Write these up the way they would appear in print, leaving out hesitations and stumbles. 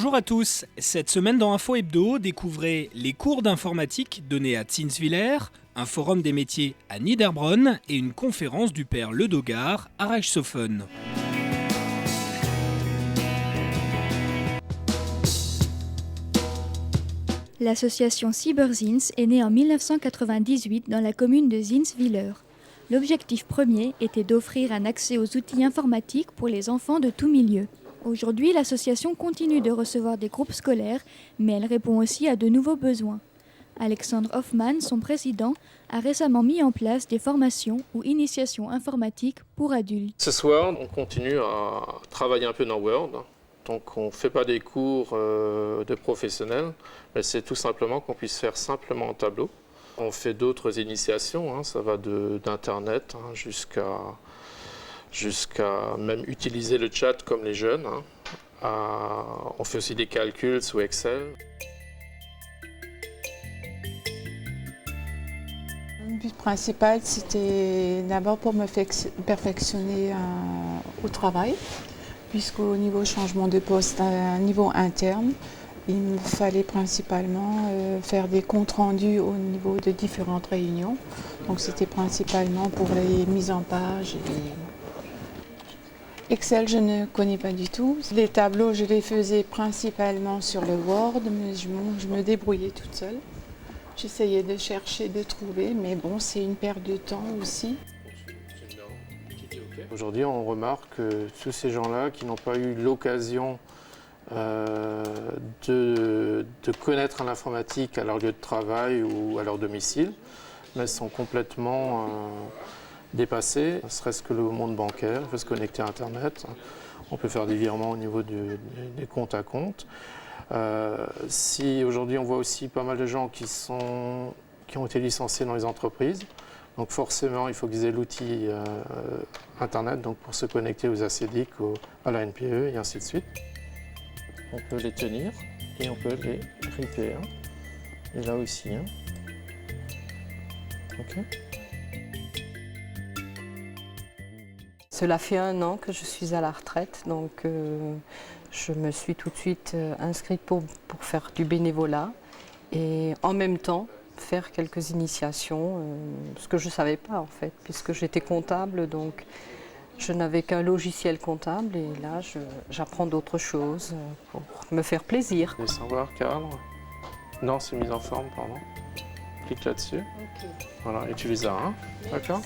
Bonjour à tous, cette semaine dans Info Hebdo, découvrez les cours d'informatique donnés à Zinswiller, un forum des métiers à Niederbronn et une conférence du père Le Dogar à Reichshofen. L'association Cyberzins est née en 1998 dans la commune de Zinswiller. L'objectif premier était d'offrir un accès aux outils informatiques pour les enfants de tout milieu. Aujourd'hui, l'association continue de recevoir des groupes scolaires, mais elle répond aussi à de nouveaux besoins. Alexandre Hoffmann, son président, a récemment mis en place des formations ou initiations informatiques pour adultes. Ce soir, on continue à travailler un peu dans Word. Donc on ne fait pas des cours de professionnels, mais c'est tout simplement qu'on puisse faire simplement un tableau. On fait d'autres initiations, ça va d'Internet jusqu'à même utiliser le chat comme les jeunes. On fait aussi des calculs sous Excel. Le but principal, c'était d'abord pour me perfectionner au travail, puisqu'au niveau changement de poste à un niveau interne, il me fallait principalement faire des comptes rendus au niveau de différentes réunions. Donc c'était principalement pour les mises en page. Excel, je ne connais pas du tout. Les tableaux, je les faisais principalement sur le Word, mais je me débrouillais toute seule. J'essayais de chercher, de trouver, mais bon, c'est une perte de temps aussi. Aujourd'hui, on remarque que tous ces gens-là qui n'ont pas eu l'occasion de connaître l'informatique à leur lieu de travail ou à leur domicile, mais sont complètement dépassés, ne serait-ce que le monde bancaire, il faut se connecter à Internet, on peut faire des virements au niveau des comptes à compte. Si aujourd'hui on voit aussi pas mal de gens qui ont été licenciés dans les entreprises, donc forcément il faut qu'ils aient l'outil Internet donc pour se connecter aux ACDIC, à la NPE et ainsi de suite. On peut les tenir et on peut les gripper. Et là aussi. Okay. Cela fait 1 an que je suis à la retraite, donc je me suis tout de suite inscrite pour faire du bénévolat et en même temps faire quelques initiations, ce que je ne savais pas en fait, puisque j'étais comptable, donc je n'avais qu'un logiciel comptable et là j'apprends d'autres choses pour me faire plaisir. Laissez voir cadre. Non, c'est mise en forme, pardon. Clique là-dessus. Okay. Voilà, et tu les as, d'accord ?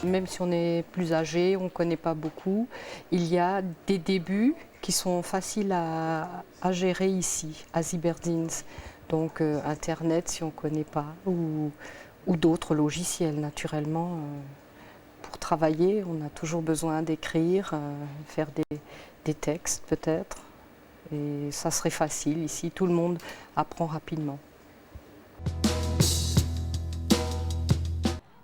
Même si on est plus âgé, on ne connaît pas beaucoup, il y a des débuts qui sont faciles à gérer ici, à Cyberzins. Donc Internet si on ne connaît pas, ou d'autres logiciels naturellement. Pour travailler, on a toujours besoin d'écrire, faire des textes peut-être. Et ça serait facile ici, tout le monde apprend rapidement.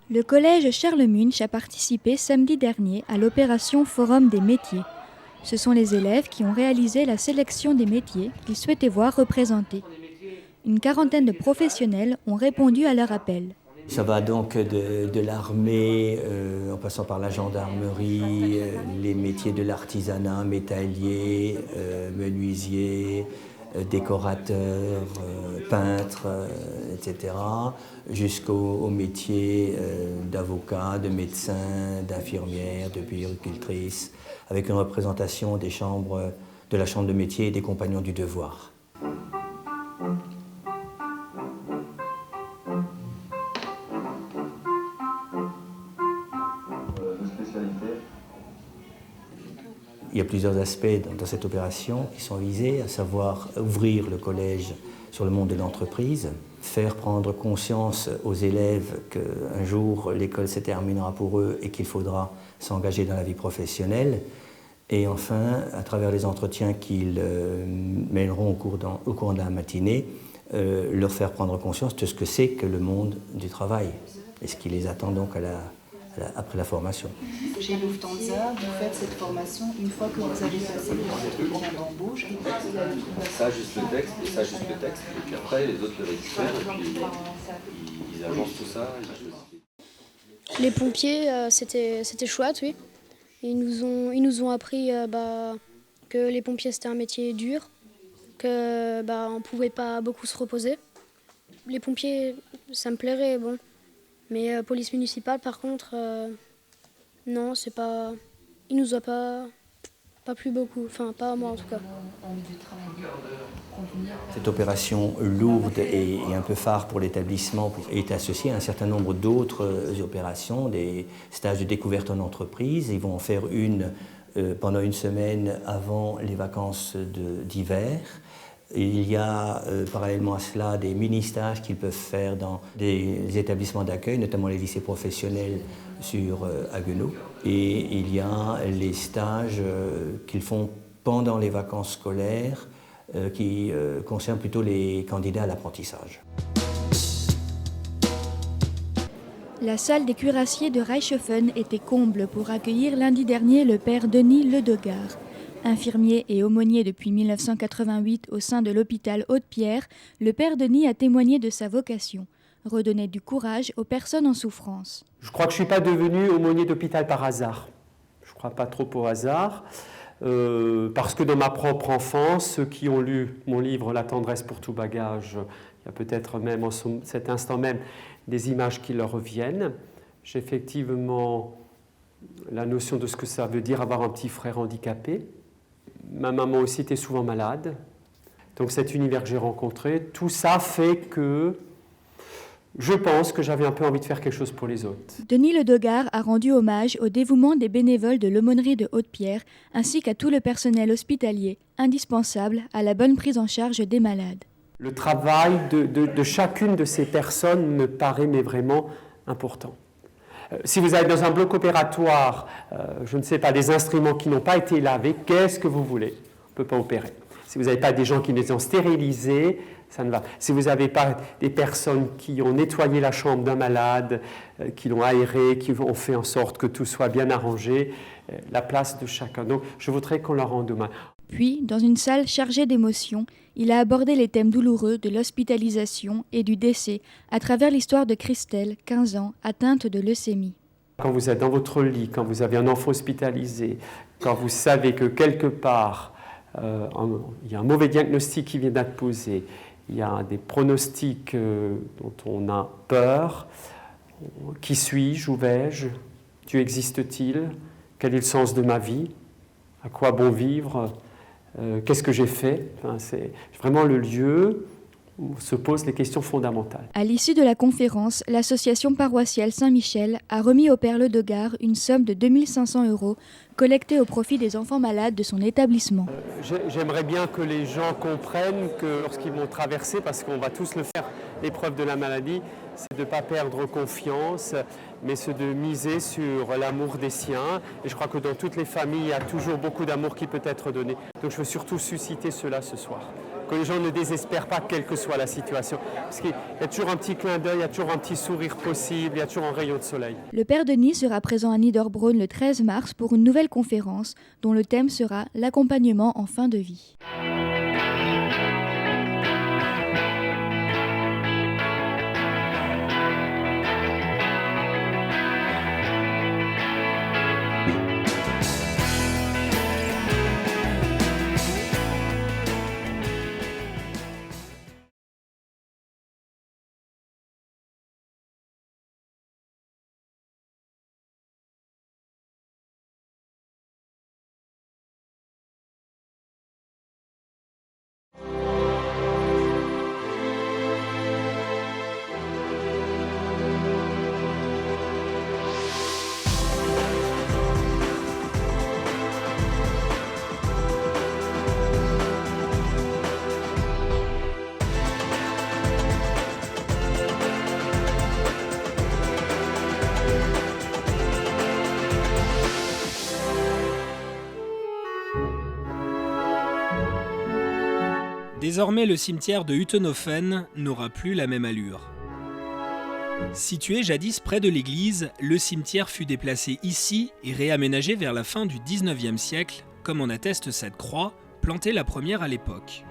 Le collège Charles Munch a participé samedi dernier à l'opération Forum des métiers. Ce sont les élèves qui ont réalisé la sélection des métiers qu'ils souhaitaient voir représentés. Une quarantaine de professionnels ont répondu à leur appel. Ça va donc de l'armée, en passant par la gendarmerie, les métiers de l'artisanat, métallier, menuisier, décorateur, peintre, etc., jusqu'aux métiers d'avocat, de médecin, d'infirmière, de puéricultrice, avec une représentation des chambres, de la chambre de métier et des compagnons du devoir. Il y a plusieurs aspects dans cette opération qui sont visés, à savoir ouvrir le collège sur le monde de l'entreprise, faire prendre conscience aux élèves qu'un jour l'école se terminera pour eux et qu'il faudra s'engager dans la vie professionnelle, et enfin, à travers les entretiens qu'ils mèneront au cours de la matinée, leur faire prendre conscience de ce que c'est que le monde du travail et ce qui les attend donc après la formation. Chez Lufthansa, vous faites cette formation une fois que vous avez passé votre entretien d'embauche. Ça, juste le texte, et ça, juste le texte. Et puis après, les autres le récupèrent, et puis ils agencent tout ça. Les pompiers, c'était chouette, oui. Ils nous ont appris que les pompiers c'était un métier dur, que on pouvait pas beaucoup se reposer. Les pompiers, ça me plairait, bon. Mais police municipale, par contre, non, c'est pas... Il nous a pas plu beaucoup, enfin pas à moi en tout cas. Cette opération lourde et un peu phare pour l'établissement est associée à un certain nombre d'autres opérations, des stages de découverte en entreprise. Ils vont en faire une pendant une semaine avant les vacances d'hiver. Il y a parallèlement à cela des mini-stages qu'ils peuvent faire dans des établissements d'accueil, notamment les lycées professionnels sur Haguenau. Et il y a les stages qu'ils font pendant les vacances scolaires qui concernent plutôt les candidats à l'apprentissage. La salle des cuirassiers de Reichshoffen était comble pour accueillir lundi dernier le père Denis Ledogard. Infirmier et aumônier depuis 1988 au sein de l'hôpital Haute-Pierre, le père Denis a témoigné de sa vocation, redonner du courage aux personnes en souffrance. Je crois que je ne suis pas devenu aumônier d'hôpital par hasard. Je ne crois pas trop au hasard, parce que dans ma propre enfance, ceux qui ont lu mon livre « La tendresse pour tout bagage », il y a peut-être même en cet instant même des images qui leur reviennent. J'ai effectivement la notion de ce que ça veut dire avoir un petit frère handicapé. Ma maman aussi était souvent malade. Donc cet univers que j'ai rencontré, tout ça fait que je pense que j'avais un peu envie de faire quelque chose pour les autres. Denis Ledogard a rendu hommage au dévouement des bénévoles de l'aumônerie de Haute-Pierre ainsi qu'à tout le personnel hospitalier, indispensable à la bonne prise en charge des malades. Le travail de chacune de ces personnes me paraît vraiment important. Si vous allez dans un bloc opératoire, je ne sais pas, des instruments qui n'ont pas été lavés, qu'est-ce que vous voulez? On ne peut pas opérer. Si vous n'avez pas des gens qui les ont stérilisés, ça ne va. Si vous n'avez pas des personnes qui ont nettoyé la chambre d'un malade, qui l'ont aéré, qui ont fait en sorte que tout soit bien arrangé, la place de chacun. Donc, je voudrais qu'on leur rende hommage. Puis, dans une salle chargée d'émotions, il a abordé les thèmes douloureux de l'hospitalisation et du décès à travers l'histoire de Christelle, 15 ans, atteinte de leucémie. Quand vous êtes dans votre lit, quand vous avez un enfant hospitalisé, quand vous savez que quelque part, il y a un mauvais diagnostic qui vient d'être posé, il y a des pronostics dont on a peur, qui suis-je, où vais-je, Dieu existe-t-il, quel est le sens de ma vie, à quoi bon vivre, qu'est-ce que j'ai fait? C'est vraiment le lieu où se posent les questions fondamentales. À l'issue de la conférence, l'association paroissiale Saint-Michel a remis au père Ledogard une somme de 2500 € collectée au profit des enfants malades de son établissement. J'aimerais bien que les gens comprennent que lorsqu'ils vont traverser, parce qu'on va tous le faire, l'épreuve de la maladie, c'est de ne pas perdre confiance, mais c'est de miser sur l'amour des siens. Et je crois que dans toutes les familles, il y a toujours beaucoup d'amour qui peut être donné. Donc je veux surtout susciter cela ce soir. Que les gens ne désespèrent pas, quelle que soit la situation. Parce qu'il y a toujours un petit clin d'œil, il y a toujours un petit sourire possible, il y a toujours un rayon de soleil. Le père Denis sera présent à Niederbronn le 13 mars pour une nouvelle conférence dont le thème sera l'accompagnement en fin de vie. Désormais, le cimetière de Hüttenhofen n'aura plus la même allure. Situé jadis près de l'église, le cimetière fut déplacé ici et réaménagé vers la fin du 19e siècle, comme en atteste cette croix, plantée la première à l'époque.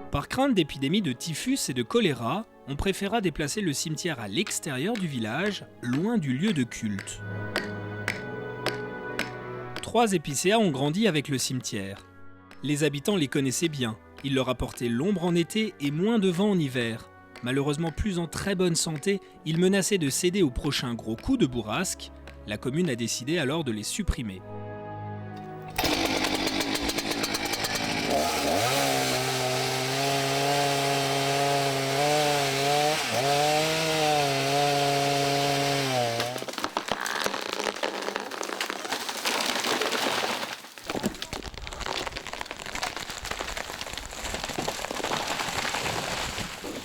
Par crainte d'épidémies de typhus et de choléra, on préféra déplacer le cimetière à l'extérieur du village, loin du lieu de culte. 3 épicéas ont grandi avec le cimetière. Les habitants les connaissaient bien. Ils leur apportaient l'ombre en été et moins de vent en hiver. Malheureusement plus en très bonne santé, ils menaçaient de céder au prochain gros coup de bourrasque. La commune a décidé alors de les supprimer.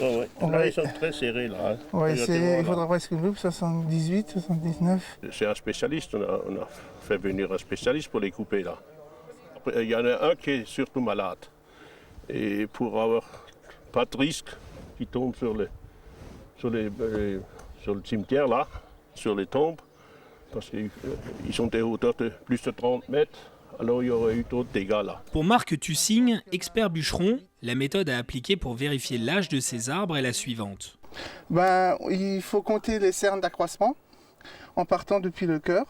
Ouais. Là, ils sont très serrés, là. Ouais, il faudra presque une loupe, 78, 79. C'est un spécialiste, on a fait venir un spécialiste pour les couper, là. Après, il y en a un qui est surtout malade. Et pour avoir pas de risque qui tombe sur le cimetière, là, sur les tombes, parce qu'ils sont des hauteurs de plus de 30 mètres, alors il y aurait eu trop de dégâts là. Pour Marc Tussing, expert bûcheron, la méthode à appliquer pour vérifier l'âge de ces arbres est la suivante. Il faut compter les cernes d'accroissement en partant depuis le cœur,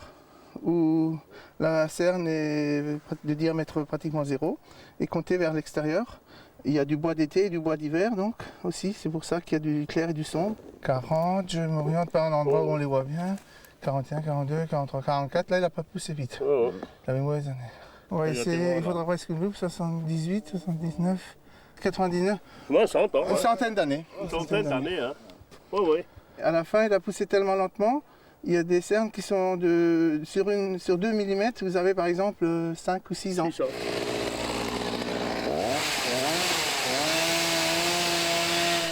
où la cerne est de diamètre pratiquement 0, et compter vers l'extérieur. Il y a du bois d'été et du bois d'hiver, donc aussi, c'est pour ça qu'il y a du clair et du sombre. 40, je m'oriente par un endroit où on les voit bien. 41, 42, 43, 44, là il n'a pas poussé vite. Il avait mauvaise année. Ouais, il faudra presque une loupe, 78, 79, 99. Ouais, 100 ans. Une centaine d'années. Une centaine d'années, hein. Oui. À la fin, il a poussé tellement lentement, il y a des cernes qui sont sur 2 mm, vous avez par exemple 5 ou 6 ans. 6 ans.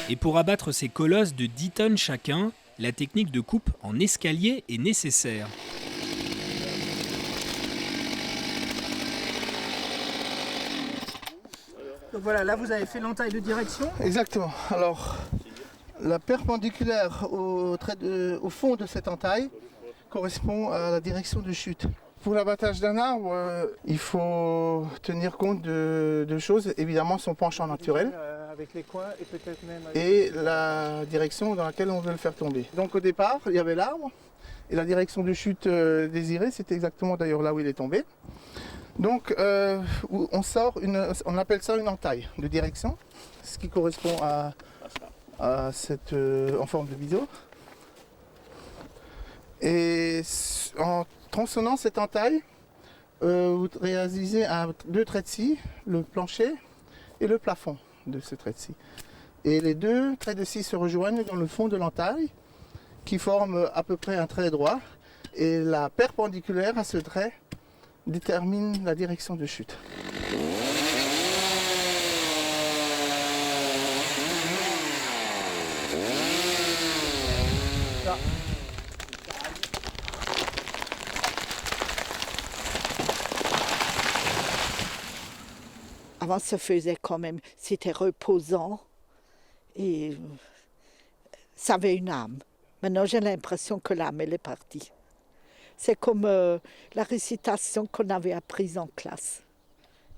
Et pour abattre ces colosses de 10 tonnes chacun, la technique de coupe en escalier est nécessaire. Donc voilà, là vous avez fait l'entaille de direction. Exactement. Alors, la perpendiculaire au fond de cette entaille correspond à la direction de chute. Pour l'abattage d'un arbre, il faut tenir compte de deux choses. Évidemment, son penchant naturel. Avec les coins et peut-être même... Et la direction dans laquelle on veut le faire tomber. Donc au départ, il y avait l'arbre. Et la direction de chute désirée, c'était exactement d'ailleurs là où il est tombé. Donc on appelle ça une entaille de direction. Ce qui correspond à cette en forme de biseau. Et en tronçonnant cette entaille, vous réalisez 2 traits de scie, le plancher et le plafond de ce trait de scie. Et les 2 traits de scie se rejoignent dans le fond de l'entaille qui forme à peu près un trait droit, et la perpendiculaire à ce trait détermine la direction de chute. Là. Avant, ça faisait quand même, c'était reposant et ça avait une âme. Maintenant, j'ai l'impression que l'âme, elle est partie. C'est comme la récitation qu'on avait apprise en classe.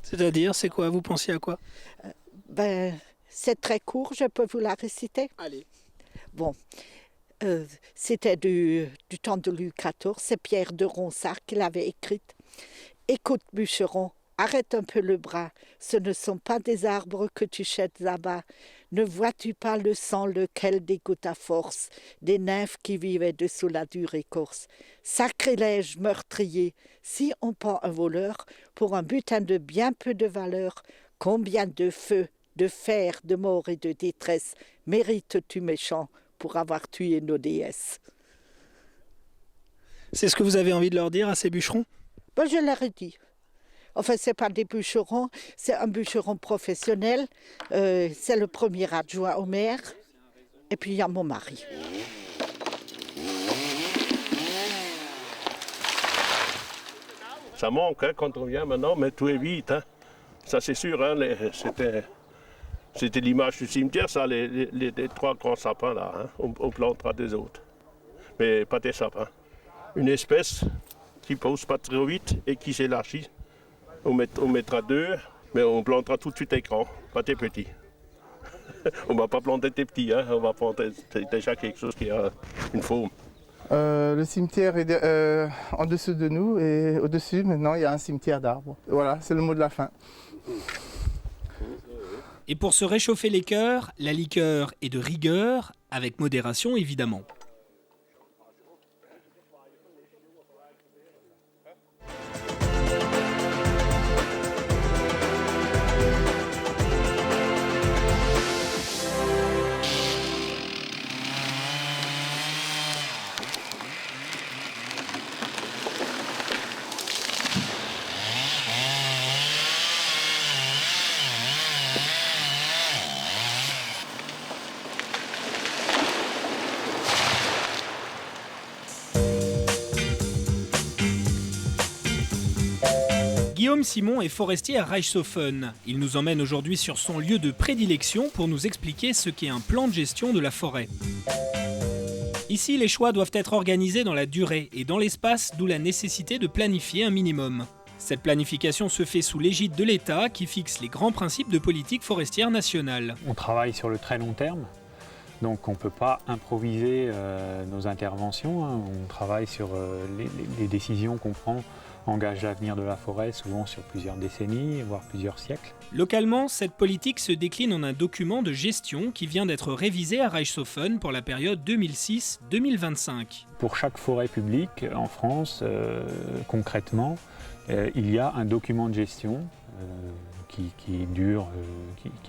C'est-à-dire, c'est quoi? Vous pensiez à quoi? C'est très court, je peux vous la réciter? Allez. Bon, c'était du temps de Louis XIV, c'est Pierre de Ronsard qui l'avait écrite. « Écoute, bûcheron, arrête un peu le bras, ce ne sont pas des arbres que tu jettes là-bas. Ne vois-tu pas le sang lequel dégoûte à force des nymphes qui vivaient dessous la dure écorce? Sacrilège meurtrier, si on prend un voleur pour un butin de bien peu de valeur, combien de feu, de fer, de mort et de détresse mérites-tu méchant pour avoir tué nos déesses? » C'est ce que vous avez envie de leur dire à ces bûcherons? Je leur ai dit. Enfin, ce n'est pas des bûcherons, c'est un bûcheron professionnel. C'est le premier adjoint au maire. Et puis, il y a mon mari. Ça manque hein, quand on vient maintenant, mais tout est vite. Hein. Ça, c'est sûr. Hein, c'était l'image du cimetière, ça, les 3 grands sapins là. Hein. On plantera des autres. Mais pas des sapins. Une espèce qui ne pousse pas trop vite et qui s'élargit. On mettra 2, mais on plantera tout de suite des grands, pas des petits. On ne va pas planter des petits, hein. On va planter déjà quelque chose qui a une forme. Le cimetière est en dessous de nous et au-dessus, maintenant, il y a un cimetière d'arbres. Voilà, c'est le mot de la fin. Et pour se réchauffer les cœurs, la liqueur est de rigueur, avec modération évidemment. Guillaume Simon est forestier à Reichshofen. Il nous emmène aujourd'hui sur son lieu de prédilection pour nous expliquer ce qu'est un plan de gestion de la forêt. Ici, les choix doivent être organisés dans la durée et dans l'espace, d'où la nécessité de planifier un minimum. Cette planification se fait sous l'égide de l'État qui fixe les grands principes de politique forestière nationale. On travaille sur le très long terme, donc on ne peut pas improviser nos interventions. On travaille sur les décisions qu'on prend engagent l'avenir de la forêt, souvent sur plusieurs décennies, voire plusieurs siècles. Localement, cette politique se décline en un document de gestion qui vient d'être révisé à Reichshofen pour la période 2006-2025. Pour chaque forêt publique en France, concrètement, il y a un document de gestion qui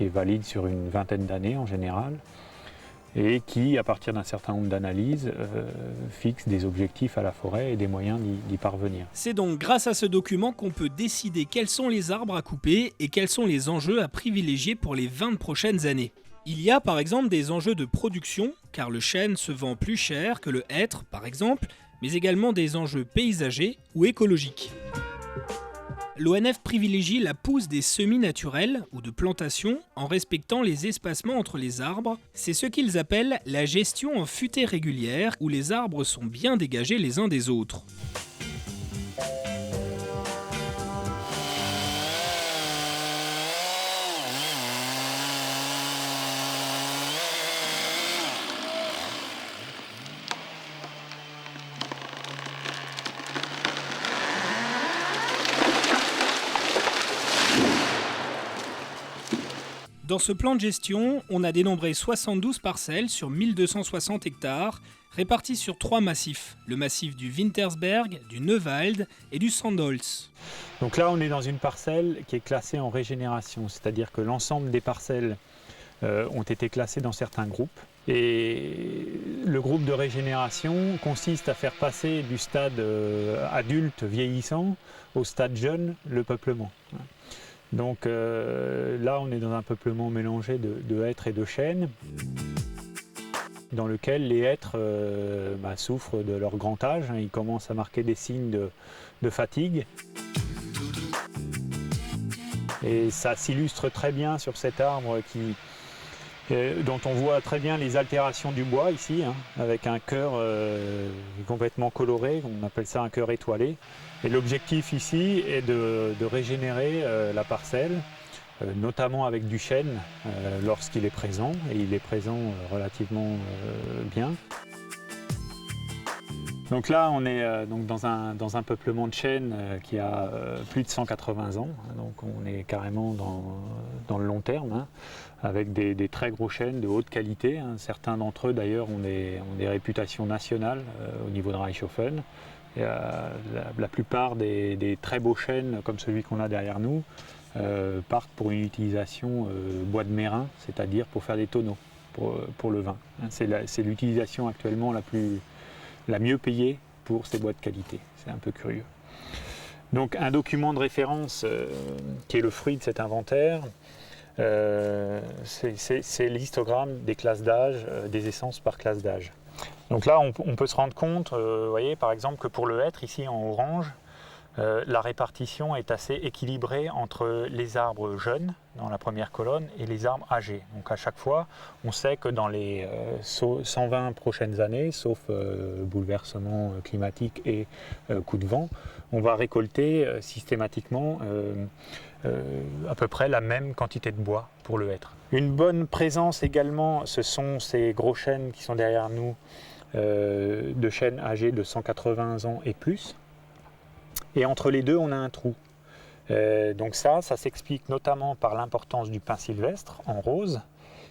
est valide sur une vingtaine d'années en général, et qui, à partir d'un certain nombre d'analyses, fixe des objectifs à la forêt et des moyens d'y parvenir. C'est donc grâce à ce document qu'on peut décider quels sont les arbres à couper et quels sont les enjeux à privilégier pour les 20 prochaines années. Il y a par exemple des enjeux de production, car le chêne se vend plus cher que le hêtre par exemple, mais également des enjeux paysagers ou écologiques. L'ONF privilégie la pousse des semis naturels ou de plantation en respectant les espacements entre les arbres. C'est ce qu'ils appellent la gestion en futaies régulières où les arbres sont bien dégagés les uns des autres. Dans ce plan de gestion, on a dénombré 72 parcelles sur 1260 hectares, réparties sur 3 massifs, le massif du Wintersberg, du Neuwald et du Sandholz. Donc là, on est dans une parcelle qui est classée en régénération, c'est-à-dire que l'ensemble des parcelles ont été classées dans certains groupes. Et le groupe de régénération consiste à faire passer du stade adulte vieillissant au stade jeune, le peuplement. Donc là, on est dans un peuplement mélangé de hêtres et de chênes, dans lequel les hêtres souffrent de leur grand âge. Ils commencent à marquer des signes de fatigue. Et ça s'illustre très bien sur cet arbre dont on voit très bien les altérations du bois ici, avec un cœur complètement coloré, on appelle ça un cœur étoilé. Et l'objectif ici est de régénérer la parcelle, notamment avec du chêne lorsqu'il est présent, et il est présent relativement bien. Donc là, on est dans un peuplement de chênes qui a plus de 180 ans, donc on est carrément dans le long terme, avec des très gros chênes de haute qualité. Certains d'entre eux, d'ailleurs, ont des réputations nationales au niveau de Reichshofen. La plupart des très beaux chênes, comme celui qu'on a derrière nous, partent pour une utilisation bois de mérin, c'est-à-dire pour faire des tonneaux pour le vin. C'est l'utilisation actuellement la mieux payée pour ces bois de qualité. C'est un peu curieux. Donc un document de référence qui est le fruit de cet inventaire, c'est l'histogramme des classes d'âge, des essences par classe d'âge. Donc là, on peut se rendre compte, voyez, par exemple, que pour le hêtre, ici en orange, la répartition est assez équilibrée entre les arbres jeunes, dans la première colonne, et les arbres âgés. Donc à chaque fois, on sait que dans les 120 prochaines années, sauf bouleversement climatique et coup de vent, on va récolter systématiquement à peu près la même quantité de bois pour le hêtre. Une bonne présence également, ce sont ces gros chênes qui sont derrière nous, de chênes âgés de 180 ans et plus. Et entre les deux, on a un trou. Donc ça s'explique notamment par l'importance du pin sylvestre en rose,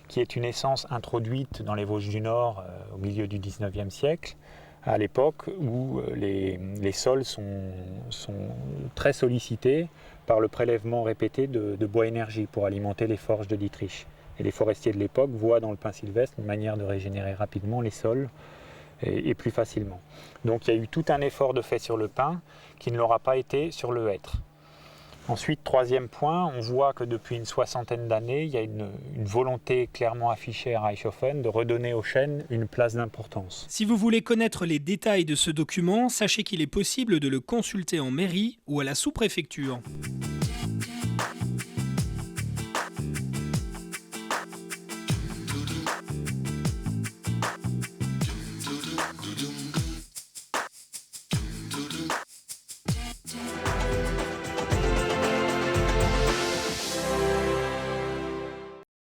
qui est une essence introduite dans les Vosges du Nord au milieu du 19e siècle, à l'époque où les sols sont très sollicités par le prélèvement répété de bois énergie pour alimenter les forges de Dietrich. Et les forestiers de l'époque voient dans le pin sylvestre une manière de régénérer rapidement les sols et plus facilement. Donc il y a eu tout un effort de fait sur le pin qui ne l'aura pas été sur le hêtre. Ensuite, troisième point, on voit que depuis une soixantaine d'années, il y a une volonté clairement affichée à Reichshofen de redonner au chêne une place d'importance. Si vous voulez connaître les détails de ce document, sachez qu'il est possible de le consulter en mairie ou à la sous-préfecture.